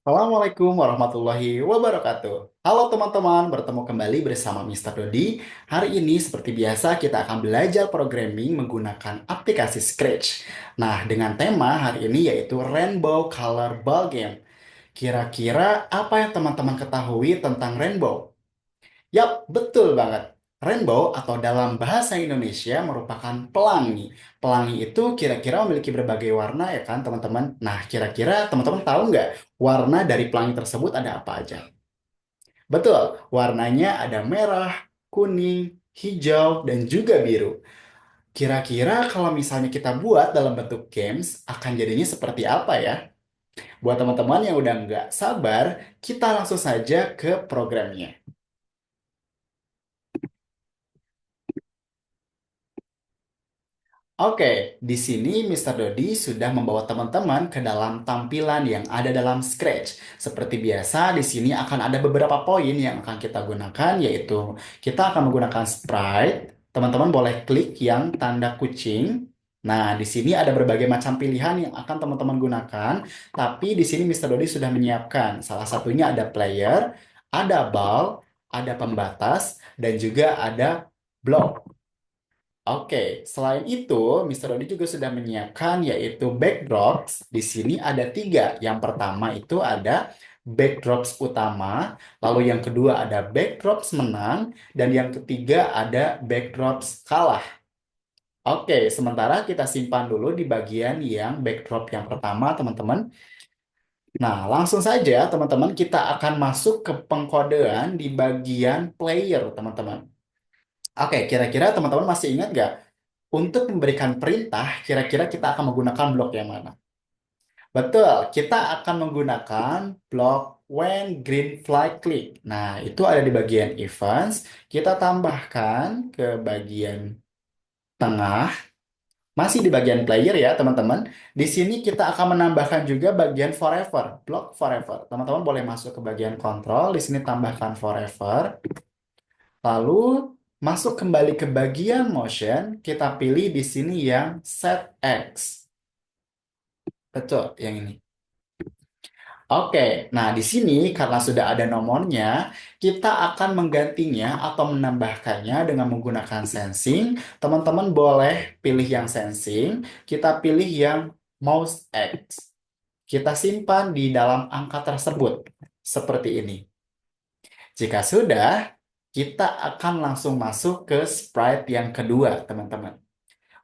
Assalamualaikum warahmatullahi wabarakatuh. Halo teman-teman, bertemu kembali bersama Mister Dodi. Hari ini seperti biasa kita akan belajar programming menggunakan aplikasi Scratch. Nah, dengan tema hari ini yaitu Rainbow Color Ball Game. Kira-kira apa yang teman-teman ketahui tentang Rainbow? Yap, betul banget. Rainbow atau dalam bahasa Indonesia merupakan pelangi. Pelangi itu kira-kira memiliki berbagai warna ya kan teman-teman? Nah, kira-kira teman-teman tahu nggak warna dari pelangi tersebut ada apa aja? Betul, warnanya ada merah, kuning, hijau, dan juga biru. Kira-kira kalau misalnya kita buat dalam bentuk games, akan jadinya seperti apa ya? Buat teman-teman yang udah nggak sabar, kita langsung saja ke programnya. Oke, di sini Mister Dodi sudah membawa teman-teman ke dalam tampilan yang ada dalam Scratch. Seperti biasa, di sini akan ada beberapa poin yang akan kita gunakan, yaitu kita akan menggunakan sprite. Teman-teman boleh klik yang tanda kucing. Nah, di sini ada berbagai macam pilihan yang akan teman-teman gunakan, tapi di sini Mister Dodi sudah menyiapkan. Salah satunya ada player, ada ball, ada pembatas, dan juga ada block. Oke, selain itu, Mister Dodi juga sudah menyiapkan yaitu backdrops. Di sini ada tiga. Yang pertama itu ada backdrops utama, lalu yang kedua ada backdrops menang, dan yang ketiga ada backdrops kalah. Oke, sementara kita simpan dulu di bagian yang backdrop yang pertama, teman-teman. Nah, langsung saja, teman-teman, kita akan masuk ke pengkodean di bagian player, teman-teman. Oke, kira-kira teman-teman masih ingat nggak? Untuk memberikan perintah, kira-kira kita akan menggunakan blok yang mana? Betul, kita akan menggunakan blok when green flag click. Nah, itu ada di bagian events. Kita tambahkan ke bagian tengah, masih di bagian player ya, teman-teman. Di sini kita akan menambahkan juga bagian forever, blok forever. Teman-teman boleh masuk ke bagian kontrol, di sini tambahkan forever. Lalu masuk kembali ke bagian motion, kita pilih di sini yang set X. Betul, yang ini. Oke, nah di sini karena sudah ada nomornya, kita akan menggantinya atau menambahkannya dengan menggunakan sensing. Teman-teman boleh pilih yang sensing, kita pilih yang mouse X. Kita simpan di dalam angka tersebut, seperti ini. Jika sudah, kita akan langsung masuk ke sprite yang kedua, teman-teman.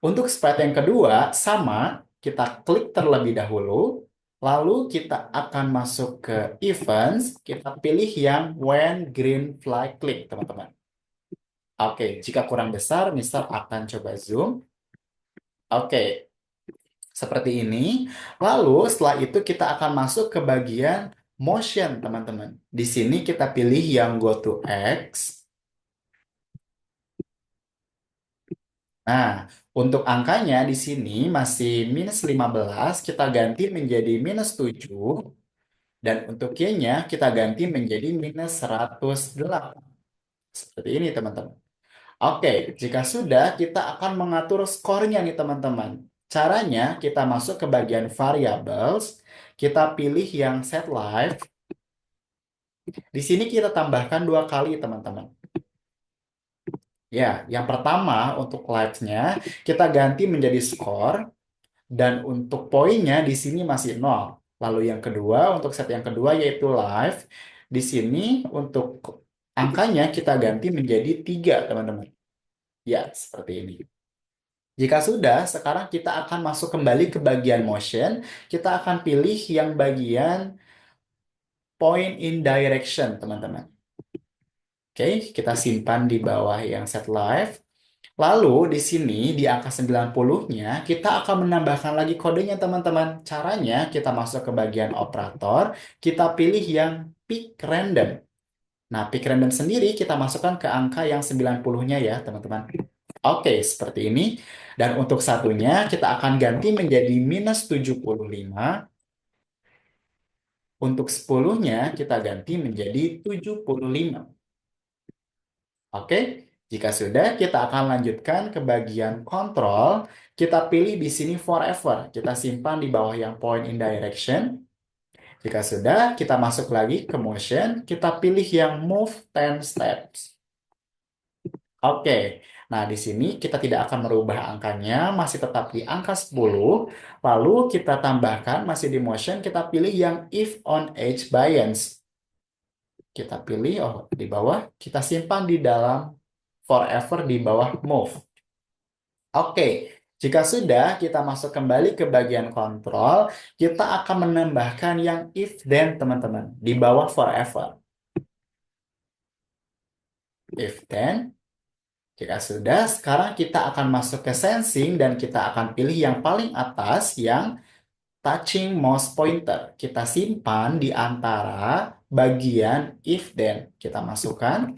Untuk sprite yang kedua, sama, kita klik terlebih dahulu, lalu kita akan masuk ke events, kita pilih yang when green flag click, teman-teman. Oke, jika kurang besar, Mister akan coba zoom. Oke, seperti ini. Lalu setelah itu kita akan masuk ke bagian motion, teman-teman. Di sini kita pilih yang go to X. Nah, untuk angkanya di sini masih minus 15, kita ganti menjadi minus 7. Dan untuk Y-nya kita ganti menjadi minus 108. Seperti ini, teman-teman. Oke, jika sudah, kita akan mengatur skornya nih, teman-teman. Caranya, kita masuk ke bagian variables, kita pilih yang set live. Di sini kita tambahkan dua kali, teman-teman. Ya, yang pertama untuk live-nya, kita ganti menjadi skor. Dan untuk poinnya di sini masih nol. Lalu yang kedua, untuk set yang kedua yaitu live. Di sini untuk angkanya kita ganti menjadi 3, teman-teman. Ya, seperti ini. Jika sudah, sekarang kita akan masuk kembali ke bagian motion. Kita akan pilih yang bagian point in direction, teman-teman. Oke, kita simpan di bawah yang set live. Lalu di sini di angka 90-nya kita akan menambahkan lagi kodenya teman-teman. Caranya kita masuk ke bagian operator, kita pilih yang pick random. Nah, pick random sendiri kita masukkan ke angka yang 90-nya ya teman-teman. Oke, seperti ini. Dan untuk satunya kita akan ganti menjadi minus 75. Untuk 10-nya kita ganti menjadi 75. Oke, jika sudah, kita akan lanjutkan ke bagian kontrol. Kita pilih di sini forever. Kita simpan di bawah yang point in direction. Jika sudah, kita masuk lagi ke motion, kita pilih yang move 10 steps. Oke, nah di sini kita tidak akan merubah angkanya, masih tetap di angka 10. Lalu kita tambahkan, masih di motion, kita pilih yang if on edge bias. Kita pilih, oh di bawah, kita simpan di dalam forever di bawah move. Oke, jika sudah, kita masuk kembali ke bagian kontrol, kita akan menambahkan yang if then, teman-teman, di bawah forever. If then, jika sudah, sekarang kita akan masuk ke sensing dan kita akan pilih yang paling atas yang touching mouse pointer. Kita simpan di antara bagian if then. Kita masukkan.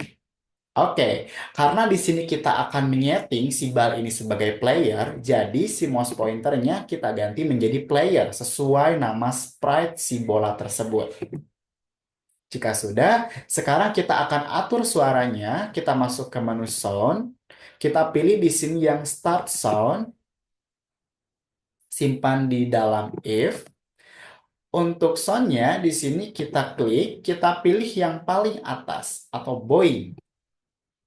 Oke, karena di sini kita akan menyeting si bal ini sebagai player, jadi si mouse pointernya kita ganti menjadi player sesuai nama sprite si bola tersebut. Jika sudah, sekarang kita akan atur suaranya. Kita masuk ke menu sound. Kita pilih di sini yang start sound. Simpan di dalam if. Untuk soundnya di sini kita klik, kita pilih yang paling atas atau boing.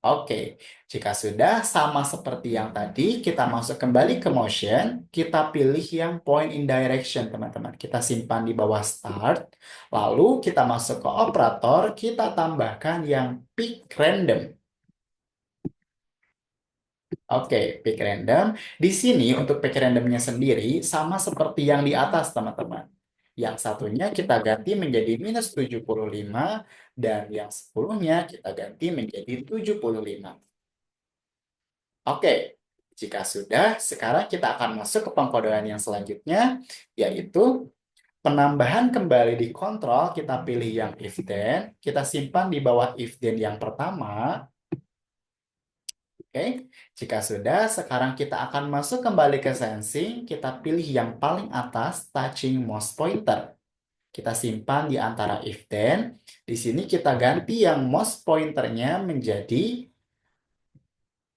Oke, jika sudah sama seperti yang tadi, kita masuk kembali ke motion, kita pilih yang point in direction, teman-teman. Kita simpan di bawah start, lalu kita masuk ke operator, kita tambahkan yang pick random. Oke, pick random. Di sini untuk pick randomnya sendiri sama seperti yang di atas, teman-teman. Yang satunya kita ganti menjadi minus 75 dan yang 10-nya kita ganti menjadi 75. Oke, jika sudah, sekarang kita akan masuk ke pengkodean yang selanjutnya, yaitu penambahan kembali di kontrol, kita pilih yang if then, kita simpan di bawah if then yang pertama. Oke, jika sudah, sekarang kita akan masuk kembali ke sensing, kita pilih yang paling atas, touching mouse pointer. Kita simpan di antara if then, di sini kita ganti yang mouse pointernya menjadi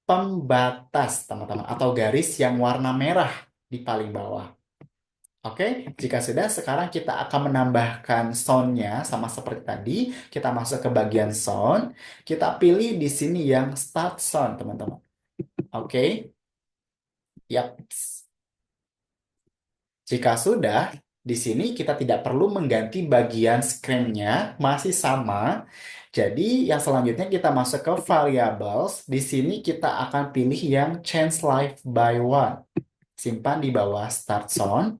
pembatas, teman-teman, atau garis yang warna merah di paling bawah. Oke, jika sudah, sekarang kita akan menambahkan sound-nya sama seperti tadi. Kita masuk ke bagian sound. Kita pilih di sini yang start sound, teman-teman. Oke, yap. Jika sudah, di sini kita tidak perlu mengganti bagian screen-nya, masih sama. Jadi, yang selanjutnya kita masuk ke variables. Di sini kita akan pilih yang change life by one. Simpan di bawah start sound.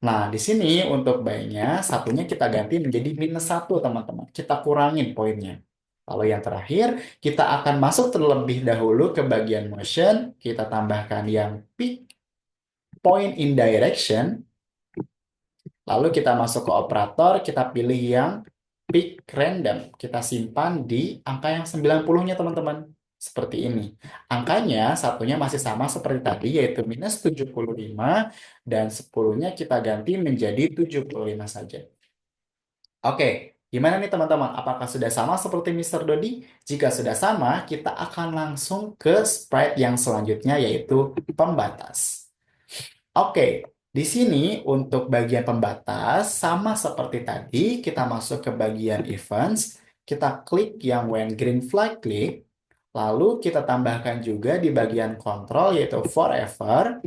Nah, di sini untuk by-nya, satunya kita ganti menjadi minus 1, teman-teman. Kita kurangin poinnya. Lalu yang terakhir, kita akan masuk terlebih dahulu ke bagian motion. Kita tambahkan yang pick point in direction. Lalu kita masuk ke operator, kita pilih yang pick random. Kita simpan di angka yang 90-nya, teman-teman. Seperti ini. Angkanya satunya masih sama seperti tadi, yaitu minus 75, dan 10-nya kita ganti menjadi 75 saja. Oke, gimana nih teman-teman? Apakah sudah sama seperti Mister Dodi? Jika sudah sama, kita akan langsung ke sprite yang selanjutnya, yaitu pembatas. Oke, di sini untuk bagian pembatas sama seperti tadi, kita masuk ke bagian events, kita klik yang when green flag click, lalu kita tambahkan juga di bagian kontrol yaitu forever,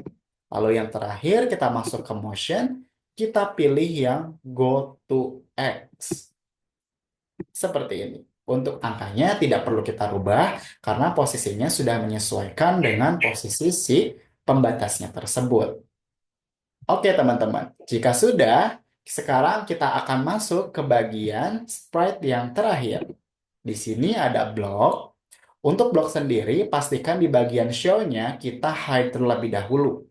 lalu yang terakhir kita masuk ke motion, kita pilih yang go to X. Seperti ini. Untuk angkanya tidak perlu kita rubah karena posisinya sudah menyesuaikan dengan posisi si pembatasnya tersebut. Oke teman-teman, jika sudah, sekarang kita akan masuk ke bagian sprite yang terakhir. Di sini ada blok. Untuk blok sendiri, pastikan di bagian show-nya kita hide terlebih dahulu.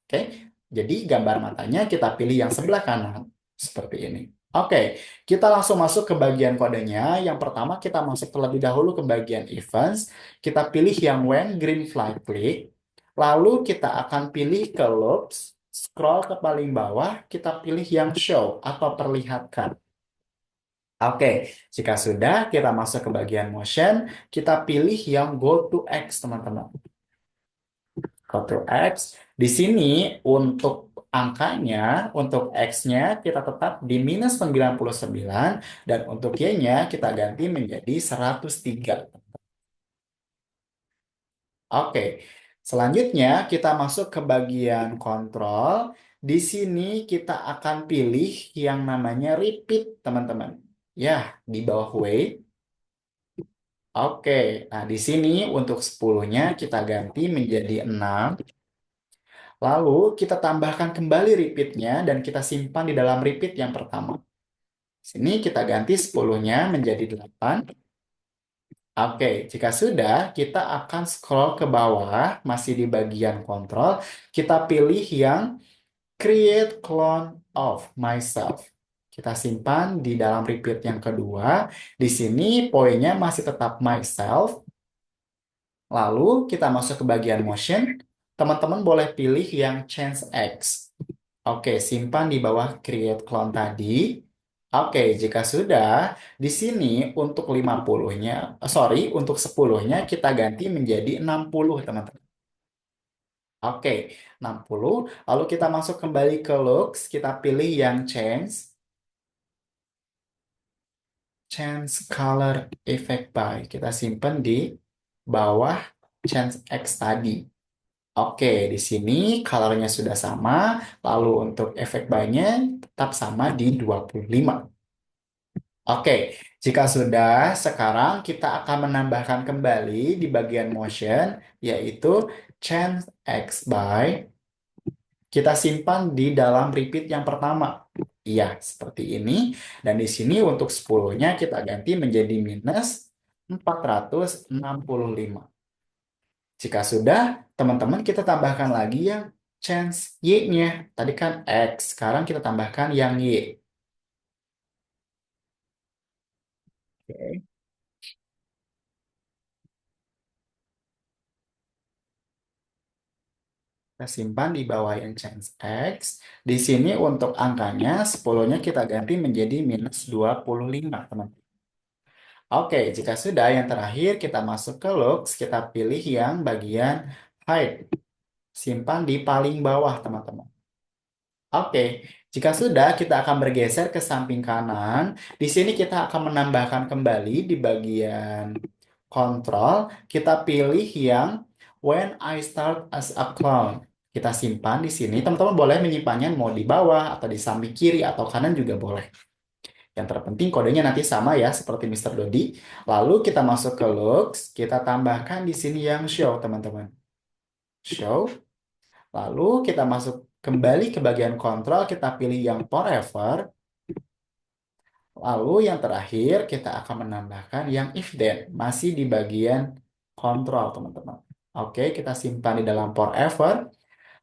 Oke, jadi gambar matanya kita pilih yang sebelah kanan. Seperti ini. Oke, kita langsung masuk ke bagian kodenya. Yang pertama kita masuk terlebih dahulu ke bagian events. Kita pilih yang when green flag click. Lalu kita akan pilih ke loops. Scroll ke paling bawah, kita pilih yang show atau perlihatkan. Oke, jika sudah kita masuk ke bagian motion, kita pilih yang go to X, teman-teman. Go to X. Di sini untuk angkanya, untuk X-nya kita tetap di minus 99 dan untuk Y-nya kita ganti menjadi 103. Oke, selanjutnya kita masuk ke bagian kontrol. Di sini kita akan pilih yang namanya repeat, teman-teman. Ya, di bawah weight. Oke, nah di sini untuk 10-nya kita ganti menjadi 6. Lalu kita tambahkan kembali repeat-nya dan kita simpan di dalam repeat yang pertama. Sini kita ganti 10-nya menjadi 8. Oke, jika sudah, kita akan scroll ke bawah, masih di bagian kontrol. Kita pilih yang create clone of myself. Kita simpan di dalam repeat yang kedua. Di sini poinnya masih tetap myself. Lalu kita masuk ke bagian motion. Teman-teman boleh pilih yang change X. Oke, simpan di bawah create clone tadi. Oke, jika sudah, di sini untuk 50-nya, sorry, untuk 10-nya kita ganti menjadi 60, teman-teman. Oke, 60. Lalu kita masuk kembali ke looks, kita pilih yang change color effect by. Kita simpan di bawah change X tadi. Oke, di sini colornya sudah sama, lalu untuk efek by-nya tetap sama di 25. Oke, jika sudah, sekarang kita akan menambahkan kembali di bagian motion, yaitu change X by. Kita simpan di dalam repeat yang pertama. Iya, seperti ini. Dan di sini untuk 10-nya kita ganti menjadi minus 465. Jika sudah, teman-teman kita tambahkan lagi yang chance Y-nya. Tadi kan X, sekarang kita tambahkan yang Y. Oke. Kita simpan di bawah yang change X. Di sini untuk angkanya 10-nya kita ganti menjadi minus 25, teman-teman. Oke, jika sudah yang terakhir kita masuk ke looks, kita pilih yang bagian height. Simpan di paling bawah, teman-teman. Oke, jika sudah kita akan bergeser ke samping kanan. Di sini kita akan menambahkan kembali di bagian kontrol. Kita pilih yang when I start as a clown. Kita simpan di sini. Teman-teman boleh menyimpannya mau di bawah atau di samping kiri atau kanan juga boleh. Yang terpenting kodenya nanti sama ya seperti Mister Dodi. Lalu kita masuk ke looks, kita tambahkan di sini yang show, teman-teman. Show. Lalu kita masuk kembali ke bagian kontrol, kita pilih yang forever. Lalu yang terakhir kita akan menambahkan yang if then, masih di bagian kontrol, teman-teman. Oke, kita simpan di dalam forever.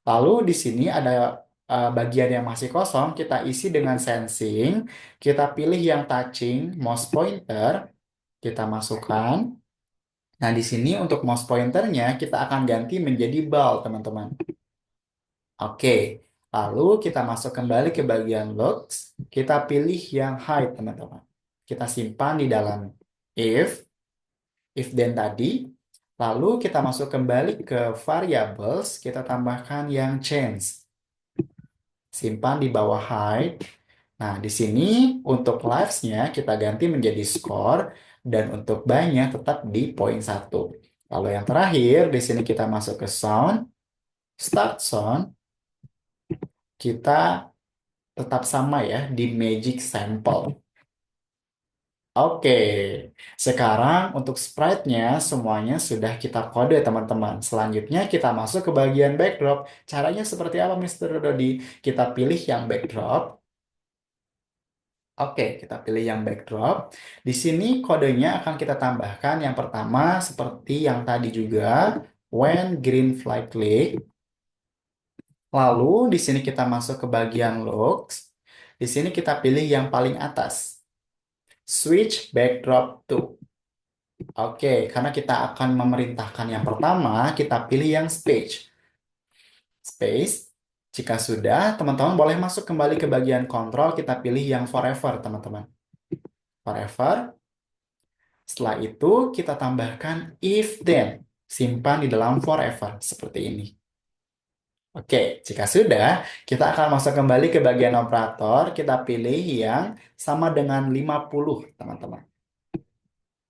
Lalu di sini ada bagian yang masih kosong, kita isi dengan sensing. Kita pilih yang touching, mouse pointer, kita masukkan. Nah, di sini untuk mouse pointernya kita akan ganti menjadi ball, teman-teman. Oke, lalu kita masuk kembali ke bagian logs. Kita pilih yang hide, teman-teman. Kita simpan di dalam if then tadi. Lalu kita masuk kembali ke variables, kita tambahkan yang change. Simpan di bawah hide. Nah, di sini untuk lives-nya kita ganti menjadi score dan untuk by-nya tetap di poin 1. Lalu yang terakhir, di sini kita masuk ke sound, start sound, kita tetap sama ya di magic sample. Oke, sekarang untuk sprite-nya semuanya sudah kita kode teman-teman. Selanjutnya kita masuk ke bagian backdrop. Caranya seperti apa Mister Dodi? Kita pilih yang backdrop. Oke, kita pilih yang backdrop. Di sini kodenya akan kita tambahkan yang pertama seperti yang tadi juga. When green flag click. Lalu di sini kita masuk ke bagian logs. Di sini kita pilih yang paling atas. Switch backdrop to. Oke, karena kita akan memerintahkan yang pertama, kita pilih yang space. Space. Jika sudah, teman-teman boleh masuk kembali ke bagian kontrol, kita pilih yang forever, teman-teman. Forever. Setelah itu, kita tambahkan if then. Simpan di dalam forever, seperti ini. Oke, jika sudah, kita akan masuk kembali ke bagian operator. Kita pilih yang sama dengan 50, teman-teman.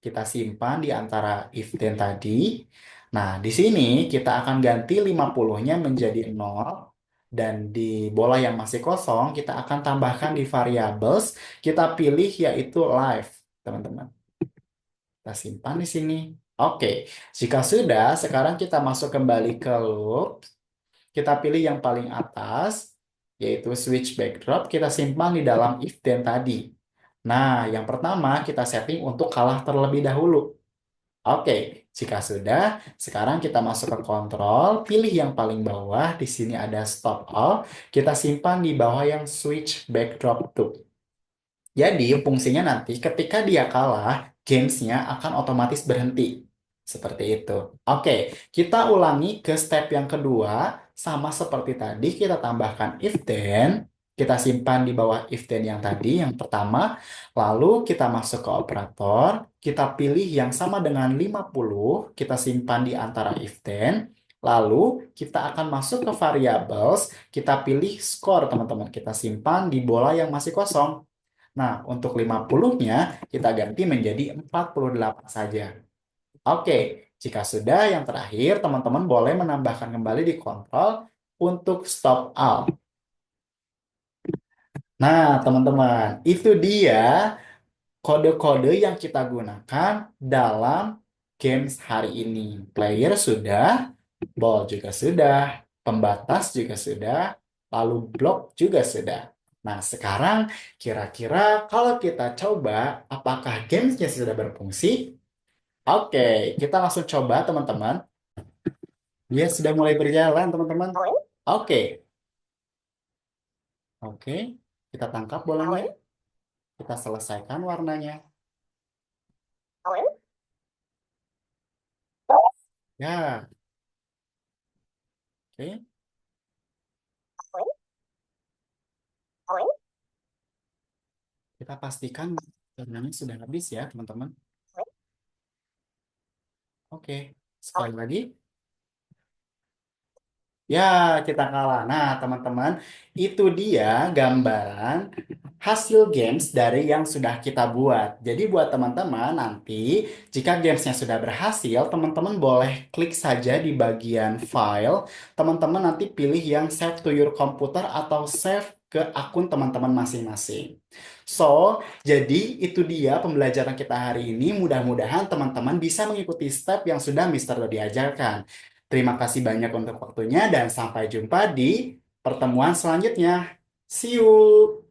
Kita simpan di antara if then tadi. Nah, di sini kita akan ganti 50-nya menjadi 0. Dan di bola yang masih kosong, kita akan tambahkan di variables. Kita pilih yaitu live, teman-teman. Kita simpan di sini. Oke, jika sudah, sekarang kita masuk kembali ke loop. Kita pilih yang paling atas, yaitu switch backdrop. Kita simpan di dalam if then tadi. Nah, yang pertama kita setting untuk kalah terlebih dahulu. Oke, jika sudah, sekarang kita masuk ke kontrol, pilih yang paling bawah, di sini ada stop all, kita simpan di bawah yang switch backdrop to. Jadi fungsinya nanti ketika dia kalah, gamesnya akan otomatis berhenti. Seperti itu. Oke, kita ulangi ke step yang kedua, sama seperti tadi, kita tambahkan if then, kita simpan di bawah if then yang tadi, yang pertama, lalu kita masuk ke operator, kita pilih yang sama dengan 50, kita simpan di antara if then, lalu kita akan masuk ke variables, kita pilih score teman-teman, kita simpan di bola yang masih kosong. Nah, untuk 50-nya kita ganti menjadi 48 saja. Oke, jika sudah yang terakhir, teman-teman boleh menambahkan kembali di kontrol untuk stop all. Nah, teman-teman, itu dia kode-kode yang kita gunakan dalam games hari ini. Player sudah, ball juga sudah, pembatas juga sudah, lalu block juga sudah. Nah, sekarang kira-kira kalau kita coba, apakah gamesnya sudah berfungsi? Oke, kita langsung coba teman-teman. Dia sudah mulai berjalan teman-teman. Oke, oke. Kita tangkap bolanya. Kita selesaikan warnanya. Ya, oke. Kita pastikan warnanya sudah habis ya teman-teman. Oke, sekali lagi. Ya, kita kalah. Nah, teman-teman, itu dia gambaran hasil games dari yang sudah kita buat. Jadi buat teman-teman nanti, jika gamesnya sudah berhasil, teman-teman boleh klik saja di bagian file. Teman-teman nanti pilih yang save to your computer atau save ke akun teman-teman masing-masing. So, jadi itu dia pembelajaran kita hari ini. Mudah-mudahan teman-teman bisa mengikuti step yang sudah Mister Dodi ajarkan. Terima kasih banyak untuk waktunya dan sampai jumpa di pertemuan selanjutnya. See you!